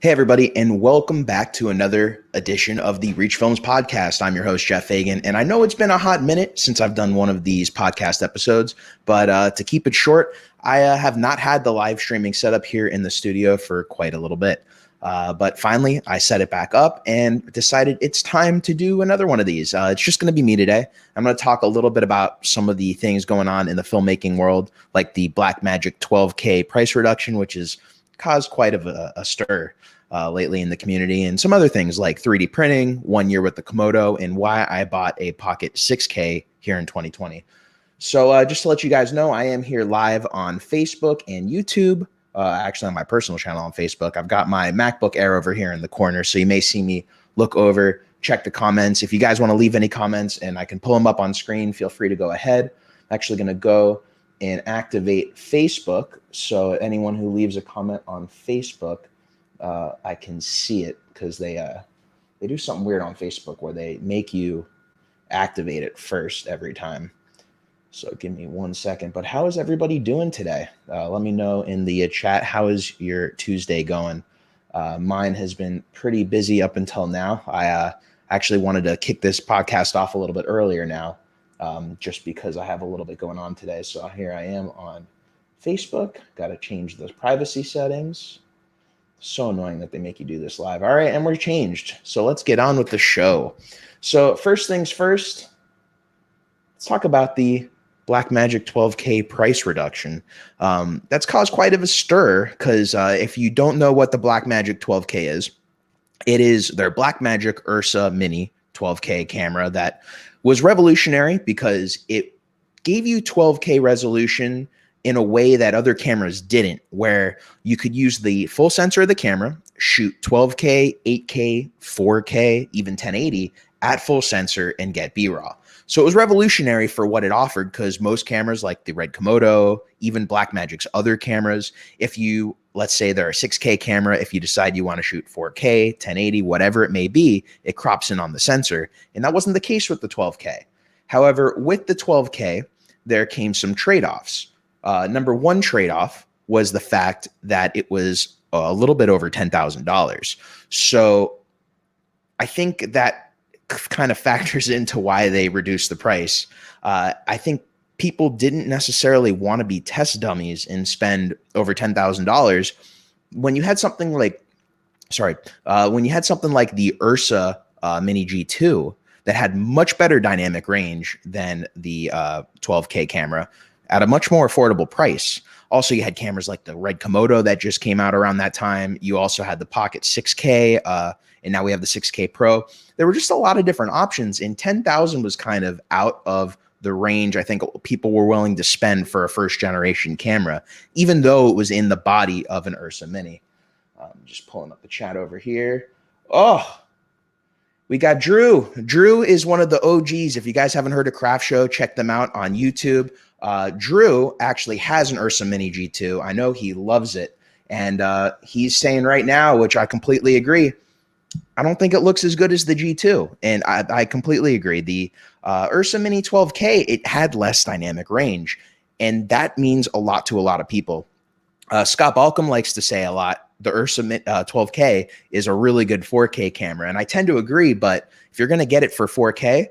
Hey, everybody, and welcome back to another edition of the Reach Films podcast. I'm your host, Jeff Fagan, and I know it's been a hot minute since I've done one of these podcast episodes, but to keep it short, I have not had the live streaming set up here in the studio for quite a little bit. But finally, I set it back up and decided it's time to do another one of these. It's just going to be me today. I'm going to talk a little bit about some of the things going on in the filmmaking world, like the Blackmagic 12K price reduction, which has caused quite of a stir lately in the community, and some other things like 3D printing, 1 year with the Komodo, and why I bought a Pocket 6K here in 2020. So just to let you guys know, I am here live on Facebook and YouTube. Actually on my personal channel on Facebook. I've got my MacBook Air over here in the corner, so you may see me look over, check the comments. If you guys want to leave any comments and I can pull them up on screen, feel free to go ahead. I'm actually going to go and activate Facebook, so anyone who leaves a comment on Facebook, I can see it, because they do something weird on Facebook where they make you activate it first every time. So give me 1 second. But how is everybody doing today? Let me know in the chat. How is your Tuesday going? Mine has been pretty busy up until now. I actually wanted to kick this podcast off a little bit earlier now, just because I have a little bit going on today. So here I am on Facebook. Got to change those privacy settings. So annoying that they make you do this live. All right, and we're changed. So let's get on with the show. So first things first, let's talk about the Blackmagic 12K price reduction. That's caused quite of a stir, because if you don't know what the Blackmagic 12K is, it is their Blackmagic Ursa Mini 12K camera that was revolutionary because it gave you 12K resolution in a way that other cameras didn't, where you could use the full sensor of the camera, shoot 12K, 8K, 4K, even 1080 at full sensor and get B-RAW. So it was revolutionary for what it offered, because most cameras like the RED Komodo, even Blackmagic's other cameras, if you, let's say they're a 6K camera, if you decide you want to shoot 4K, 1080, whatever it may be, it crops in on the sensor. And that wasn't the case with the 12K. However, with the 12K, there came some trade-offs. Number one trade-off was the fact that it was a little bit over $10,000. So I think that kind of factors into why they reduced the price. I think people didn't necessarily want to be test dummies and spend over $10,000 when you had something like, the Ursa Mini G2 that had much better dynamic range than the 12K camera at a much more affordable price. Also, you had cameras like the RED Komodo that just came out around that time. You also had the Pocket 6K, and now we have the 6K Pro. There were just a lot of different options, and $10,000 was kind of out of the range I think people were willing to spend for a first-generation camera, even though it was in the body of an Ursa Mini. Just pulling up the chat over here. Oh, we got Drew. Drew is one of the OGs. If you guys haven't heard of Craft Show, check them out on YouTube. Drew actually has an Ursa Mini G2. I know he loves it. And he's saying right now, which I completely agree, I don't think it looks as good as the G2. And I completely agree. The Ursa Mini 12K, it had less dynamic range. And that means a lot to a lot of people. Scott Balcom likes to say a lot, the Ursa 12K is a really good 4K camera. And I tend to agree, but if you're going to get it for 4K,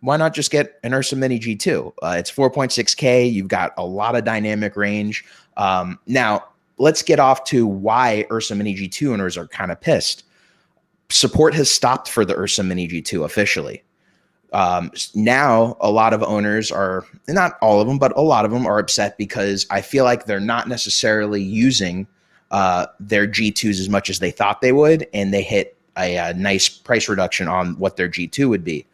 why not just get an Ursa Mini G2? It's 4.6K. You've got a lot of dynamic range. Now, let's get off to why Ursa Mini G2 owners are kind of pissed. Support has stopped for the Ursa Mini G2 officially. Now, a lot of owners are, not all of them, but a lot of them are upset because I feel like they're not necessarily using their G2s as much as they thought they would, and they hit a nice price reduction on what their G2 would be.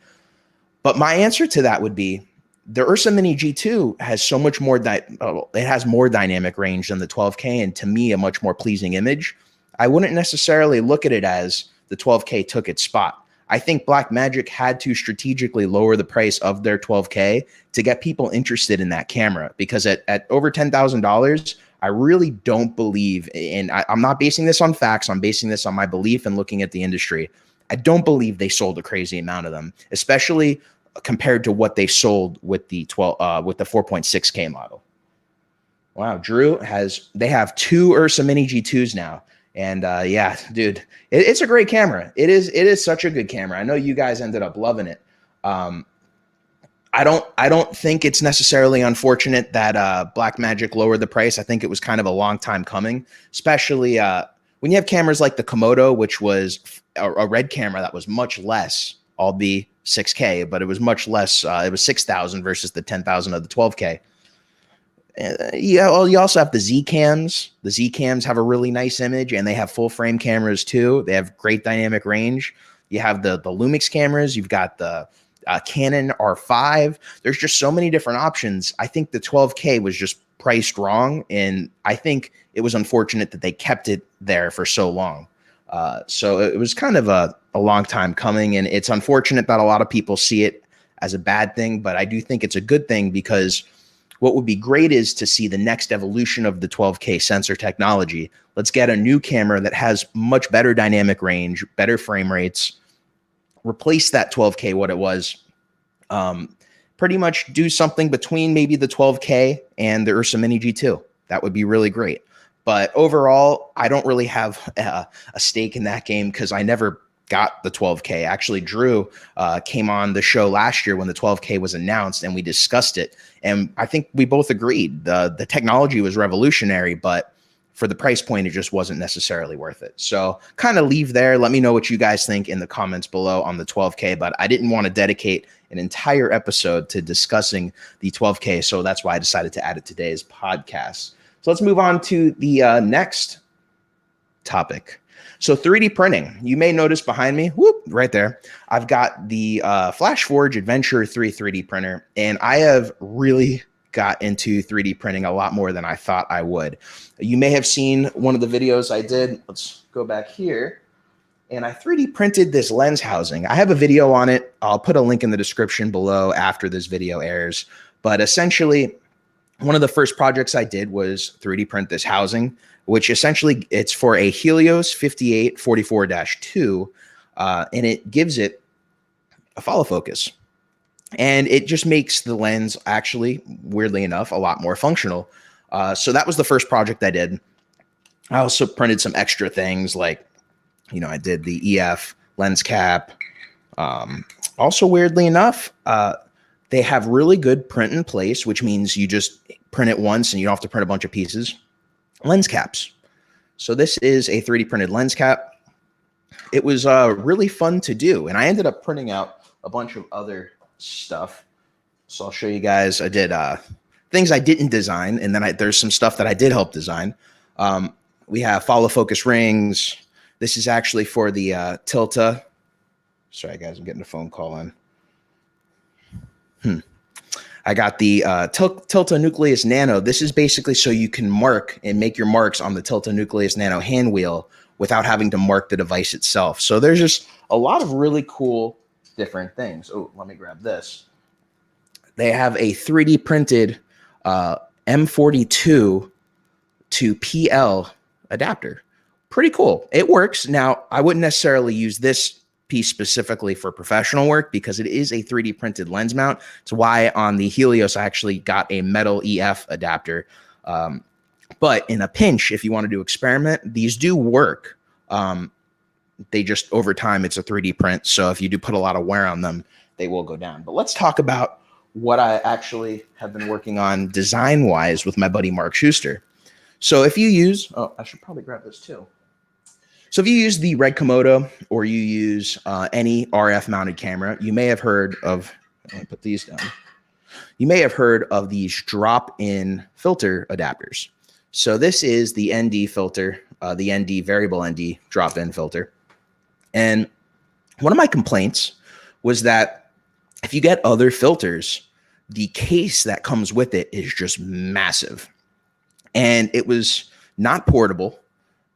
But my answer to that would be the Ursa Mini G2 has so much more, it has more dynamic range than the 12K, and to me, a much more pleasing image. I wouldn't necessarily look at it as the 12K took its spot. I think Blackmagic had to strategically lower the price of their 12K to get people interested in that camera, because at over $10,000, I really don't believe, and I'm not basing this on facts, I'm basing this on my belief and looking at the industry. I don't believe they sold a crazy amount of them, especially compared to what they sold with the 4.6K model. Wow, Drew they have two Ursa Mini G2s now, And yeah, dude, it's a great camera. It is such a good camera. I know you guys ended up loving it. I don't think it's necessarily unfortunate that Blackmagic lowered the price. I think it was kind of a long time coming, especially when you have cameras like the Komodo, which was a RED camera that was much less, albeit 6K, but it was much less. It was 6,000 versus the 10,000 of the 12K. Yeah, well, you also have the Z cams. The Z cams have a really nice image, and they have full frame cameras too. They have great dynamic range. You have the Lumix cameras. You've got the Canon R5. There's just so many different options. I think the 12K was just priced wrong, and I think it was unfortunate that they kept it there for so long. So it was kind of a long time coming, and it's unfortunate that a lot of people see it as a bad thing, but I do think it's a good thing, because what would be great is to see the next evolution of the 12K sensor technology. Let's get a new camera that has much better dynamic range, better frame rates, replace that 12K what it was, pretty much do something between maybe the 12K and the Ursa Mini G2. That would be really great. But overall, I don't really have a stake in that game, because I never got the 12K. Actually, Drew came on the show last year when the 12K was announced, and we discussed it. And I think we both agreed the technology was revolutionary, but for the price point, it just wasn't necessarily worth it. So kind of leave there. Let me know what you guys think in the comments below on the 12K, but I didn't want to dedicate an entire episode to discussing the 12K. So that's why I decided to add it to today's podcast. So let's move on to the next topic. So 3D printing. You may notice behind me, whoop, right there, I've got the FlashForge Adventure 3 3D printer, and I have really got into 3D printing a lot more than I thought I would. You may have seen one of the videos I did. Let's go back here. And I 3D printed this lens housing. I have a video on it. I'll put a link in the description below after this video airs. But essentially, one of the first projects I did was 3D print this housing, which essentially it's for a Helios 5844-2, and it gives it a follow focus. And it just makes the lens actually, weirdly enough, a lot more functional. So that was the first project I did. I also printed some extra things like, I did the EF lens cap. Also, weirdly enough, they have really good print in place, which means you just print it once and you don't have to print a bunch of pieces. Lens caps. So this is a 3D printed lens cap. It was really fun to do. And I ended up printing out a bunch of other stuff. So I'll show you guys. I did things I didn't design, and then there's some stuff that I did help design. We have follow focus rings. This is actually for the Tilta. Sorry, guys, I'm getting a phone call in. I got the Tilta Nucleus Nano. This is basically so you can mark and make your marks on the Tilta Nucleus Nano hand wheel without having to mark the device itself. So there's just a lot of really cool different things. Oh, let me grab this. They have a 3D printed M42 to PL adapter. Pretty cool. It works. Now, I wouldn't necessarily use this piece specifically for professional work because it is a 3D printed lens mount. It's why on the Helios, I actually got a metal EF adapter. But in a pinch, if you want to do experiment, these do work. They just, over time, it's a 3D print. So if you do put a lot of wear on them, they will go down. But let's talk about what I actually have been working on design-wise with my buddy Mark Schuster. So if you use, oh, I should probably grab this too. So if you use the RED Komodo or you use any RF mounted camera, you may have heard of, let me put these down. You may have heard of these drop-in filter adapters. So this is the ND filter, the ND variable ND drop-in filter. And one of my complaints was that if you get other filters, the case that comes with it is just massive. And it was not portable.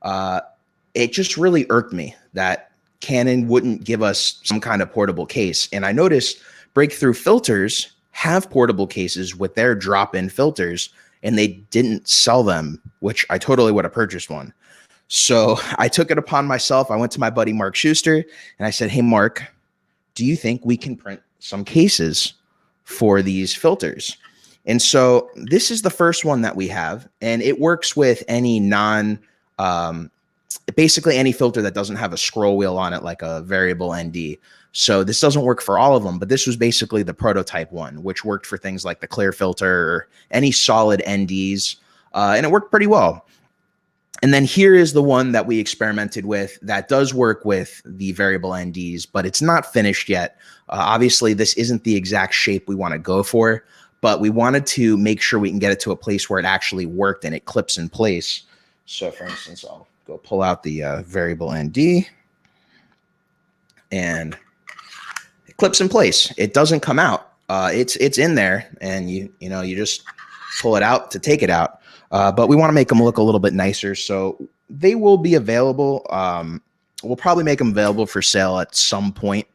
It just really irked me that Canon wouldn't give us some kind of portable case. And I noticed Breakthrough Filters have portable cases with their drop-in filters, and they didn't sell them, which I totally would have purchased one. So I took it upon myself. I went to my buddy Mark Schuster, and I said, hey, Mark, do you think we can print some cases for these filters? And so this is the first one that we have, and it works with any basically any filter that doesn't have a scroll wheel on it, like a variable ND. So this doesn't work for all of them, but this was basically the prototype one, which worked for things like the clear filter or any solid NDs, and it worked pretty well. And then here is the one that we experimented with that does work with the variable NDs, but it's not finished yet. Obviously, this isn't the exact shape we want to go for, but we wanted to make sure we can get it to a place where it actually worked and it clips in place. So for instance, I'll go pull out the variable ND and it clips in place. It doesn't come out. It's in there, and you just pull it out to take it out. But we want to make them look a little bit nicer, so they will be available. We'll probably make them available for sale at some point.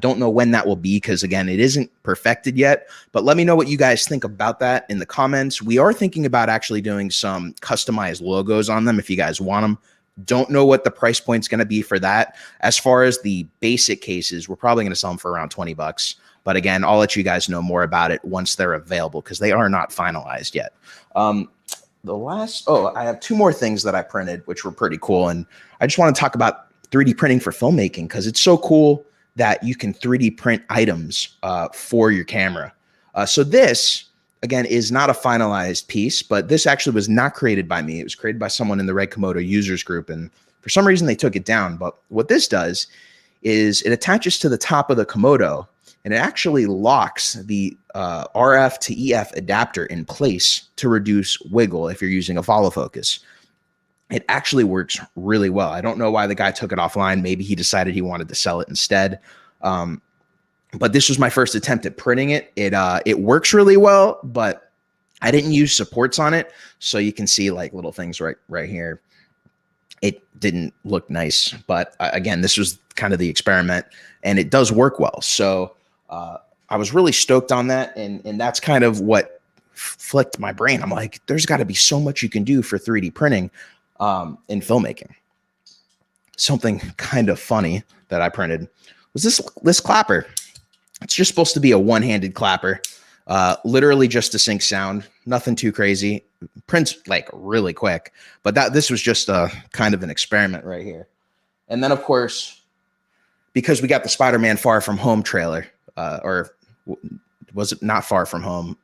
Don't know when that will be because, again, it isn't perfected yet. But let me know what you guys think about that in the comments. We are thinking about actually doing some customized logos on them if you guys want them. Don't know what the price point's going to be for that. As far as the basic cases, we're probably going to sell them for around 20 bucks. But again, I'll let you guys know more about it once they're available because they are not finalized yet. I have two more things that I printed, which were pretty cool. And I just want to talk about 3D printing for filmmaking because it's so cool that you can 3D print items for your camera. So this, again, is not a finalized piece, but this actually was not created by me. It was created by someone in the RED Komodo users group. And for some reason, they took it down. But what this does is it attaches to the top of the Komodo, and it actually locks the RF to EF adapter in place to reduce wiggle if you're using a follow focus. It actually works really well. I don't know why the guy took it offline. Maybe he decided he wanted to sell it instead. But this was my first attempt at printing it. It works really well, but I didn't use supports on it. So you can see like little things right here. It didn't look nice, but again, this was kind of the experiment and it does work well. So I was really stoked on that. And that's kind of what flicked my brain. I'm like, there's got to be so much you can do for 3D printing in filmmaking. Something kind of funny that I printed was this clapper. It's just supposed to be a one-handed clapper, literally just to sync sound, nothing too crazy. Prints like really quick, but this was just a kind of an experiment right here. And then of course, because we got the Spider-Man Far From Home trailer, or was it not Far From Home?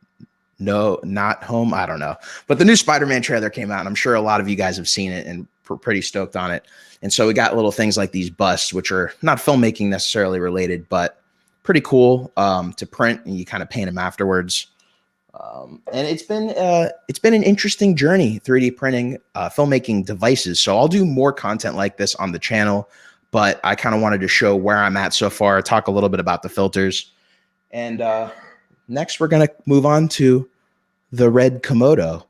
No, not home. I don't know. But the new Spider-Man trailer came out, and I'm sure a lot of you guys have seen it and we're pretty stoked on it. And so we got little things like these busts, which are not filmmaking necessarily related, but pretty cool to print, and you kind of paint them afterwards. And it's been an interesting journey, 3D printing filmmaking devices. So I'll do more content like this on the channel, but I kind of wanted to show where I'm at so far, talk a little bit about the filters. And next, we're going to move on to the RED Komodo.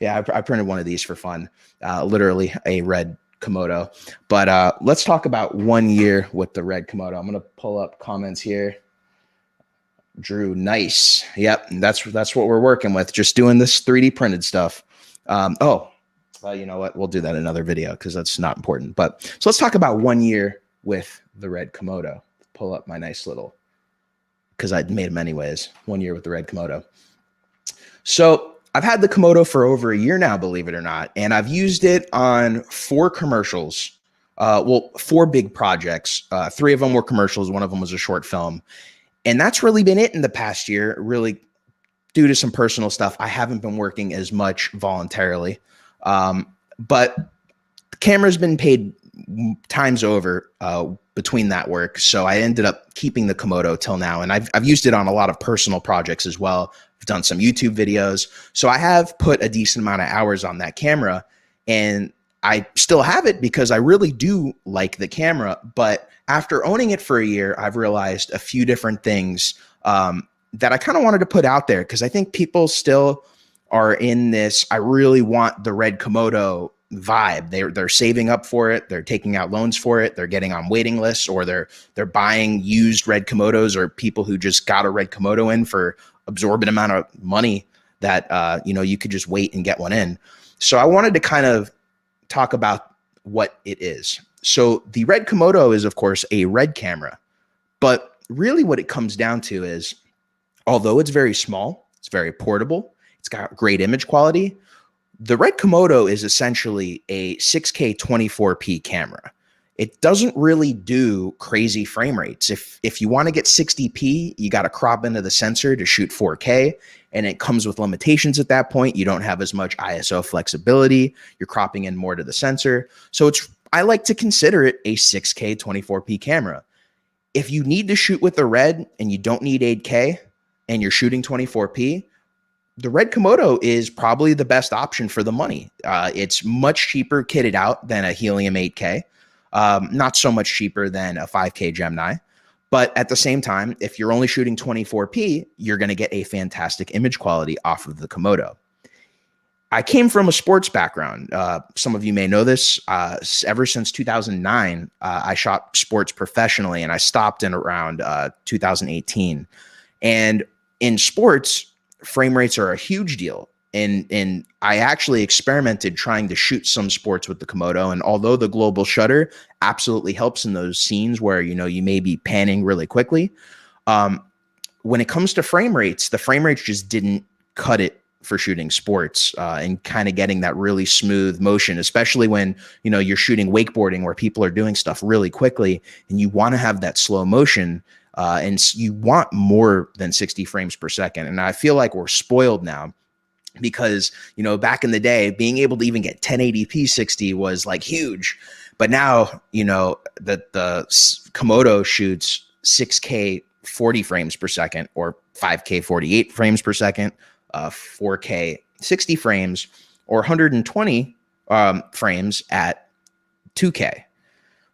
Yeah, I printed one of these for fun, literally a RED Komodo. But let's talk about 1 year with the RED Komodo. I'm going to pull up comments here. Drew, nice. Yep, that's what we're working with, just doing this 3D printed stuff. You know what? We'll do that in another video because that's not important. But so let's talk about 1 year with the RED Komodo. Pull up my nice little, because I made them anyways. 1 year with the RED Komodo. So I've had the Komodo for over a year now, believe it or not, and I've used it on 4 commercials. 4 big projects. 3 of them were commercials. One of them was a short film. And that's really been it in the past year, really due to some personal stuff. I haven't been working as much voluntarily, but the camera's been paid times over between that work. So I ended up keeping the Komodo till now. And I've used it on a lot of personal projects as well. I've done some YouTube videos. So I have put a decent amount of hours on that camera, and I still have it because I really do like the camera. But after owning it for a year, I've realized a few different things that I kind of wanted to put out there, because I think people still are in this, I really want the RED Komodo vibe. They're saving up for it. They're taking out loans for it. They're getting on waiting lists, or they're buying used RED Komodos, or people who just got a RED Komodo in for absorbent amount of money that, you could just wait and get one in. So I wanted to kind of talk about what it is. So the RED Komodo is, of course, a RED camera, but really what it comes down to is, although it's very small, it's very portable, it's got great image quality, The RED Komodo is essentially a 6K 24p camera. It doesn't really do crazy frame rates. If you want to get 60p, you got to crop into the sensor to shoot 4K, and it comes with limitations at that point. You don't have as much ISO flexibility. You're cropping in more to the sensor. So I like to consider it a 6K 24p camera. If you need to shoot with the RED and you don't need 8K and you're shooting 24p, the RED Komodo is probably the best option for the money. It's much cheaper kitted out than a Helium 8K. Not so much cheaper than a 5K Gemini. But at the same time, if you're only shooting 24p, you're going to get a fantastic image quality off of the Komodo. I came from a sports background. Some of you may know this. Ever since 2009, I shot sports professionally, and I stopped in around 2018. And in sports, frame rates are a huge deal. And I actually experimented trying to shoot some sports with the Komodo. And although the global shutter absolutely helps in those scenes where, you may be panning really quickly, when it comes to frame rates, the frame rates just didn't cut it for shooting sports and kind of getting that really smooth motion, especially when, you're shooting wakeboarding where people are doing stuff really quickly and you want to have that slow motion and you want more than 60 frames per second. And I feel like we're spoiled now because, back in the day, being able to even get 1080p 60 was like huge. But now, that the Komodo shoots 6K 40 frames per second or 5K 48 frames per second, 4K 60 frames, or 120 frames at 2K.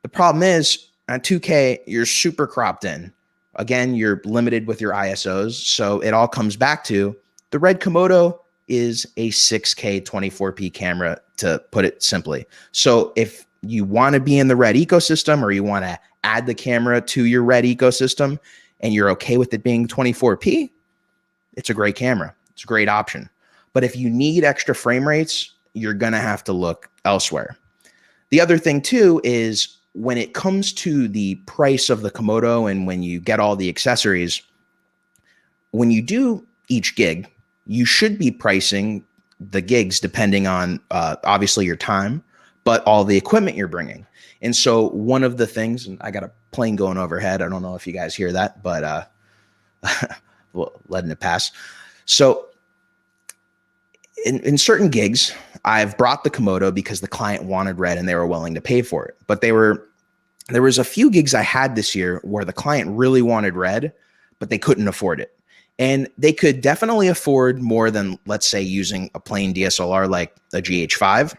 The problem is at 2K, you're super cropped in. Again, you're limited with your ISOs. So it all comes back to the RED Komodo is a 6K 24p camera, to put it simply. So if you want to be in the RED ecosystem, or you want to add the camera to your RED ecosystem and you're okay with it being 24p, it's a great camera. It's a great option. But if you need extra frame rates, you're going to have to look elsewhere. The other thing too is when it comes to the price of the Komodo and when you get all the accessories, when you do each gig, you should be pricing the gigs depending on obviously your time, but all the equipment you're bringing. And so one of the things, and I got a plane going overhead. I don't know if you guys hear that, but well, letting it pass. So in certain gigs, I've brought the Komodo because the client wanted RED and they were willing to pay for it. But there was a few gigs I had this year where the client really wanted RED, but they couldn't afford it. And they could definitely afford more than, let's say, using a plain DSLR like a GH5,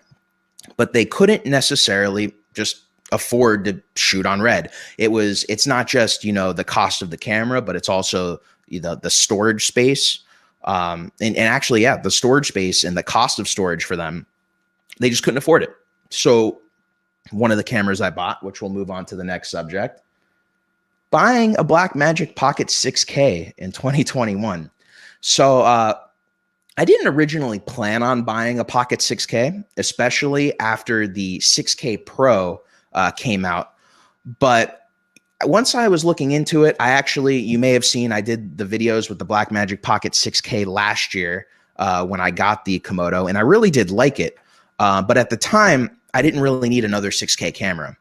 but they couldn't necessarily just afford to shoot on RED. It's not just, the cost of the camera, but it's also the storage space. And actually, yeah, the storage space and the cost of storage for them, they just couldn't afford it. So one of the cameras I bought, which we'll move on to the next subject, buying a Blackmagic Pocket 6K in 2021. So I didn't originally plan on buying a Pocket 6K, especially after the 6K Pro came out. But once I was looking into it, you may have seen I did the videos with the Blackmagic Pocket 6K last year when I got the Komodo, and I really did like it. But at the time, I didn't really need another 6K camera.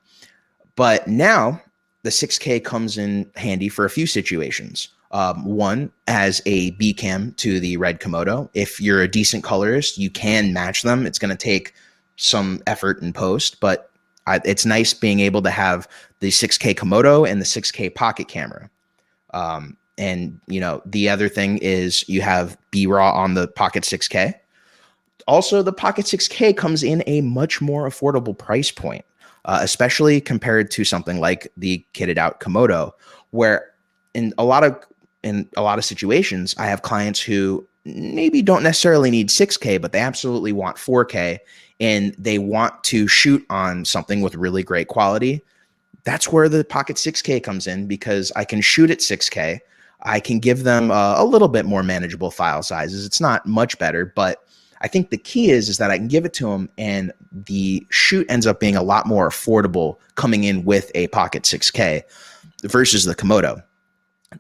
But now the 6K comes in handy for a few situations. One, as a B cam to the RED Komodo. If you're a decent colorist, you can match them. It's going to take some effort in post, but it's nice being able to have the 6K Komodo and the 6K pocket camera. And the other thing is you have B-RAW on the Pocket 6K. Also, the Pocket 6K comes in a much more affordable price point, especially compared to something like the kitted out Komodo, where in a lot of situations, I have clients who maybe don't necessarily need 6K, but they absolutely want 4K and they want to shoot on something with really great quality. That's where the Pocket 6K comes in, because I can shoot at 6K. I can give them a little bit more manageable file sizes. It's not much better, but I think the key is that I can give it to them and the shoot ends up being a lot more affordable coming in with a Pocket 6K versus the Komodo.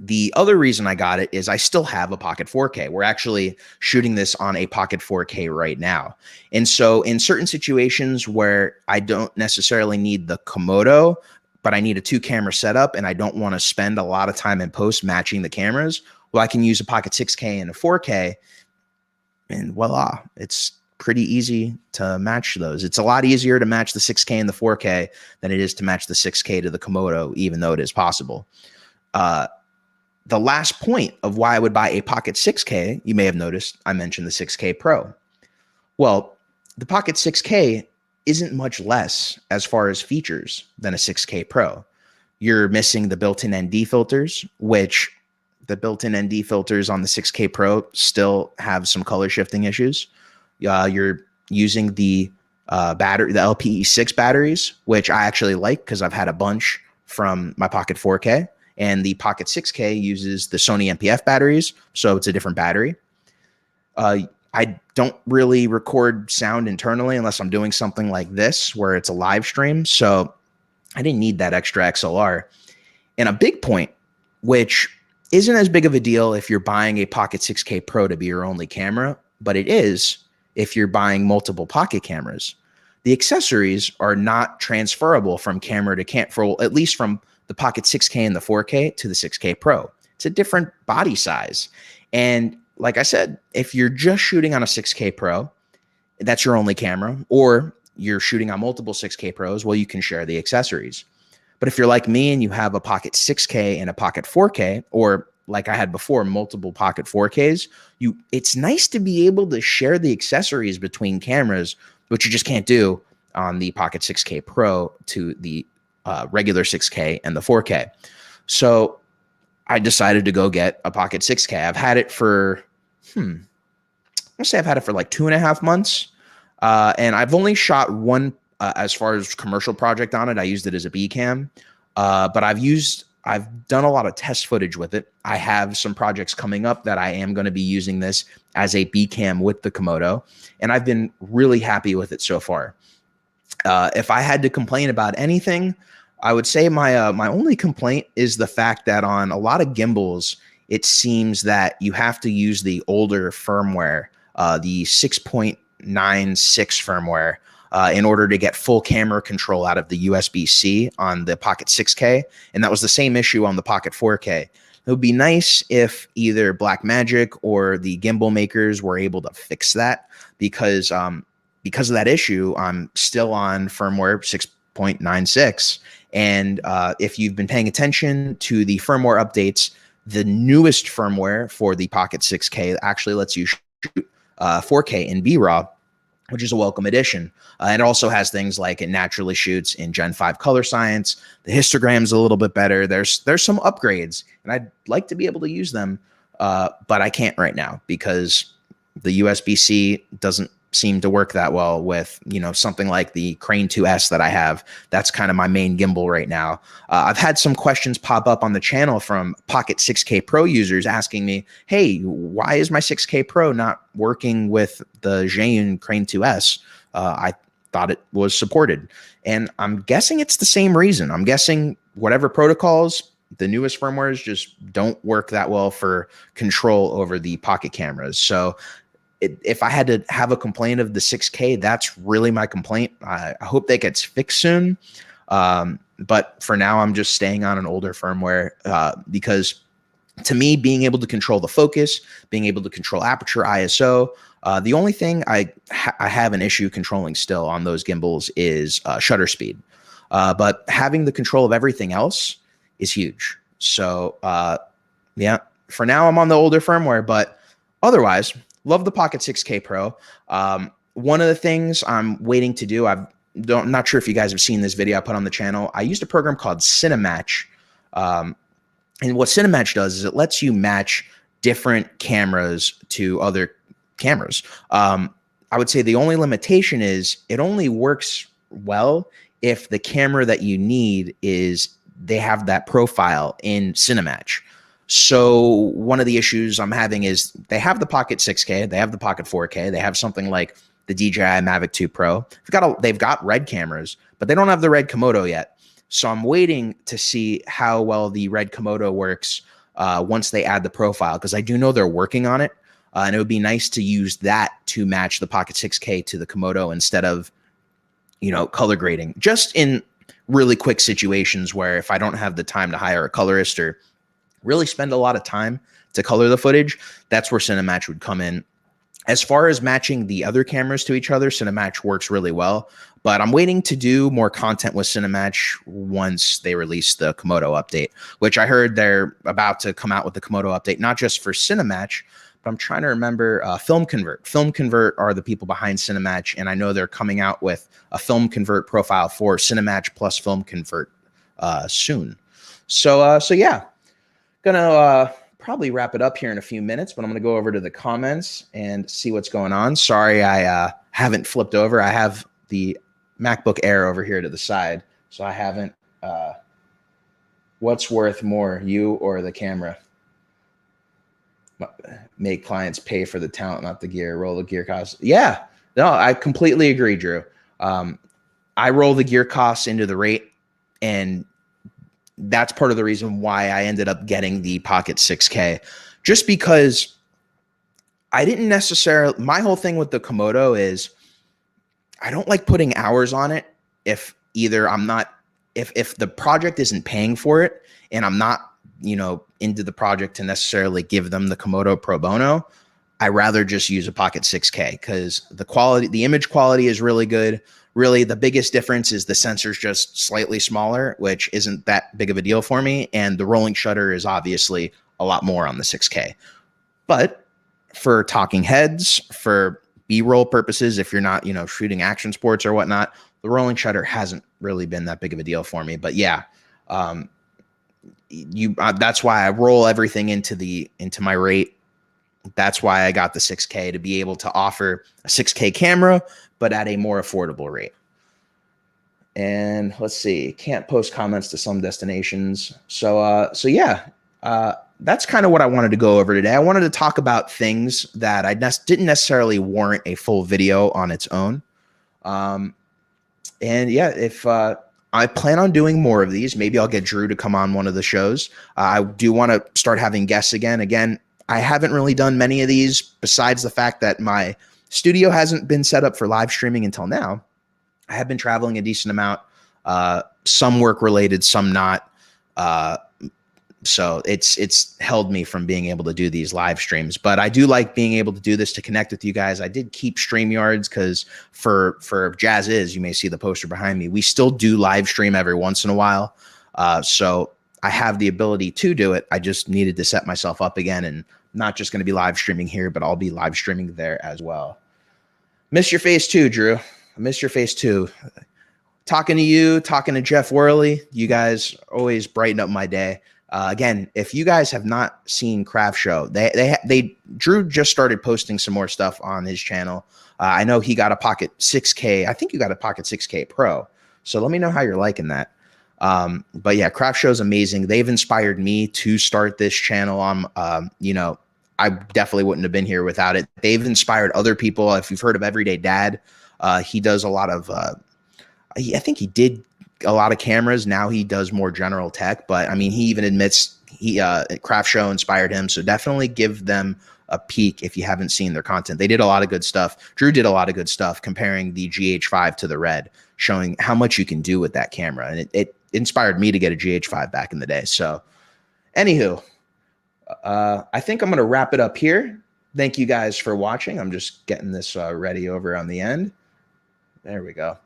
The other reason I got it is I still have a Pocket 4K. We're actually shooting this on a Pocket 4K right now. And so in certain situations where I don't necessarily need the Komodo, but I need a 2-camera setup and I don't want to spend a lot of time in post matching the cameras, well, I can use a Pocket 6K and a 4K, and voila, it's pretty easy to match those. It's a lot easier to match the 6K and the 4K than it is to match the 6K to the Komodo, even though it is possible. The last point of why I would buy a Pocket 6K, you may have noticed I mentioned the 6K Pro. Well, the Pocket 6K isn't much less as far as features than a 6K Pro. You're missing the built-in ND filters, which the built-in ND filters on the 6K Pro still have some color shifting issues. You're using the battery, the LPE6 batteries, which I actually like because I've had a bunch from my Pocket 4K. And the Pocket 6K uses the Sony MPF batteries, so it's a different battery. I don't really record sound internally unless I'm doing something like this, where it's a live stream. So I didn't need that extra XLR. And a big point, which isn't as big of a deal if you're buying a Pocket 6K Pro to be your only camera, but it is if you're buying multiple Pocket cameras. The accessories are not transferable from camera to camera, at least from the Pocket 6K and the 4K to the 6K Pro. It's a different body size. And like I said, if you're just shooting on a 6K Pro, that's your only camera, or you're shooting on multiple 6K Pros, well, you can share the accessories. But if you're like me and you have a Pocket 6K and a Pocket 4K, or like I had before, multiple Pocket 4Ks, it's nice to be able to share the accessories between cameras, which you just can't do on the Pocket 6K Pro to the regular 6K and the 4K. So I decided to go get a Pocket 6K. I've had it for, I'll say I've had it for like 2.5 months. And I've only shot one, as far as commercial project on it. I used it as a B cam. But I've done a lot of test footage with it. I have some projects coming up that I am going to be using this as a B cam with the Komodo. And I've been really happy with it so far. If I had to complain about anything, I would say my only complaint is the fact that on a lot of gimbals, it seems that you have to use the older firmware, the 6.96 firmware, in order to get full camera control out of the USB-C on the Pocket 6K. And that was the same issue on the Pocket 4K. It would be nice if either Blackmagic or the gimbal makers were able to fix that, because of that issue, I'm still on firmware 6.96. And if you've been paying attention to the firmware updates, the newest firmware for the Pocket 6K actually lets you shoot 4K in B-RAW, which is a welcome addition. And it also has things like it naturally shoots in Gen 5 color science. The histogram's a little bit better. There's some upgrades, and I'd like to be able to use them, but I can't right now because the USB-C doesn't seem to work that well with, something like the Crane 2S that I have. That's kind of my main gimbal right now. I've had some questions pop up on the channel from Pocket 6K Pro users asking me, hey, why is my 6K Pro not working with the Zhiyun Crane 2S? I thought it was supported. And I'm guessing it's the same reason. I'm guessing whatever protocols, the newest firmwares just don't work that well for control over the Pocket cameras. So if I had to have a complaint of the 6K, that's really my complaint. I hope that gets fixed soon. But for now, I'm just staying on an older firmware because to me, being able to control the focus, being able to control aperture, ISO, the only thing I have an issue controlling still on those gimbals is shutter speed. But having the control of everything else is huge. So yeah, for now, I'm on the older firmware, but otherwise, love the Pocket 6K Pro. One of the things I'm waiting to do, I'm not sure if you guys have seen this video I put on the channel. I used a program called Cinematch. And what Cinematch does is it lets you match different cameras to other cameras. I would say the only limitation is it only works well if the camera that you need they have that profile in Cinematch. So one of the issues I'm having is they have the Pocket 6K, they have the Pocket 4K, they have something like the DJI Mavic 2 Pro. They've got RED cameras, but they don't have the RED Komodo yet. So I'm waiting to see how well the RED Komodo works once they add the profile, because I do know they're working on it. And it would be nice to use that to match the Pocket 6K to the Komodo instead of, color grading. Just in really quick situations where if I don't have the time to hire a colorist or really spend a lot of time to color the footage, that's where Cinematch would come in. As far as matching the other cameras to each other, Cinematch works really well, but I'm waiting to do more content with Cinematch once they release the Komodo update, which I heard they're about to come out with the Komodo update, not just for Cinematch, but I'm trying to remember Film Convert. Film Convert are the people behind Cinematch, and I know they're coming out with a Film Convert profile for Cinematch plus Film Convert soon. So yeah, gonna probably wrap it up here in a few minutes, but I'm going to go over to the comments and see what's going on. Sorry, I haven't flipped over. I have the MacBook Air over here to the side, so I haven't. What's worth more, you or the camera? Make clients pay for the talent, not the gear. Roll the gear costs. Yeah, no, I completely agree, Drew. I roll the gear costs into the rate, and that's part of the reason why I ended up getting the Pocket 6K, just because I didn't necessarily, my whole thing with the Komodo is I don't like putting hours on it if either I'm not, if the project isn't paying for it and I'm not, into the project to necessarily give them the Komodo pro bono, I rather just use a Pocket 6K because the quality, the image quality is really good. Really, the biggest difference is the sensor's just slightly smaller, which isn't that big of a deal for me. And the rolling shutter is obviously a lot more on the 6K. But for talking heads, for B-roll purposes, if you're not, shooting action sports or whatnot, the rolling shutter hasn't really been that big of a deal for me. But yeah, that's why I roll everything into my rate. That's why I got the 6K, to be able to offer a 6K camera, but at a more affordable rate. And let's see, can't post comments to some destinations. So yeah, that's kind of what I wanted to go over today. I wanted to talk about things that I didn't necessarily warrant a full video on its own. And yeah, if I plan on doing more of these, maybe I'll get Drew to come on one of the shows. I do want to start having guests again. Again, I haven't really done many of these besides the fact that my studio hasn't been set up for live streaming until now. I have been traveling a decent amount, some work related, some not. So it's held me from being able to do these live streams, but I do like being able to do this to connect with you guys. I did keep StreamYards because for Jazz Is, you may see the poster behind me, we still do live stream every once in a while. So I have the ability to do it. I just needed to set myself up again, and not just going to be live streaming here, but I'll be live streaming there as well. Miss your face too, Drew. I miss your face too. Talking to you, talking to Jeff Worley, you guys always brighten up my day. Again, if you guys have not seen Craft Show, Drew just started posting some more stuff on his channel. I know he got a Pocket 6K. I think you got a Pocket 6K Pro. So let me know how you're liking that. But yeah, Craft Show is amazing. They've inspired me to start this channel. I definitely wouldn't have been here without it. They've inspired other people. If you've heard of Everyday Dad, he does a lot of, I think he did a lot of cameras. Now he does more general tech, but I mean, he even admits Craft Show inspired him. So definitely give them a peek if you haven't seen their content. They did a lot of good stuff. Drew did a lot of good stuff comparing the GH5 to the RED, showing how much you can do with that camera. And it inspired me to get a GH5 back in the day. So anywho, I think I'm going to wrap it up here. Thank you guys for watching. I'm just getting this ready over on the end. There we go.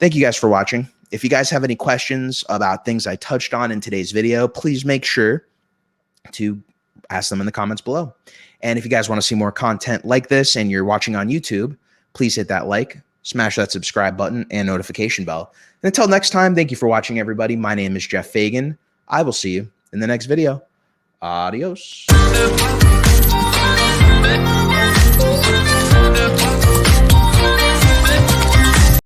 Thank you guys for watching. If you guys have any questions about things I touched on in today's video, please make sure to ask them in the comments below. And if you guys want to see more content like this and you're watching on YouTube, please hit that like, smash that subscribe button and notification bell. And until next time, thank you for watching, everybody. My name is Jeff Fagan. I will see you in the next video. Adios.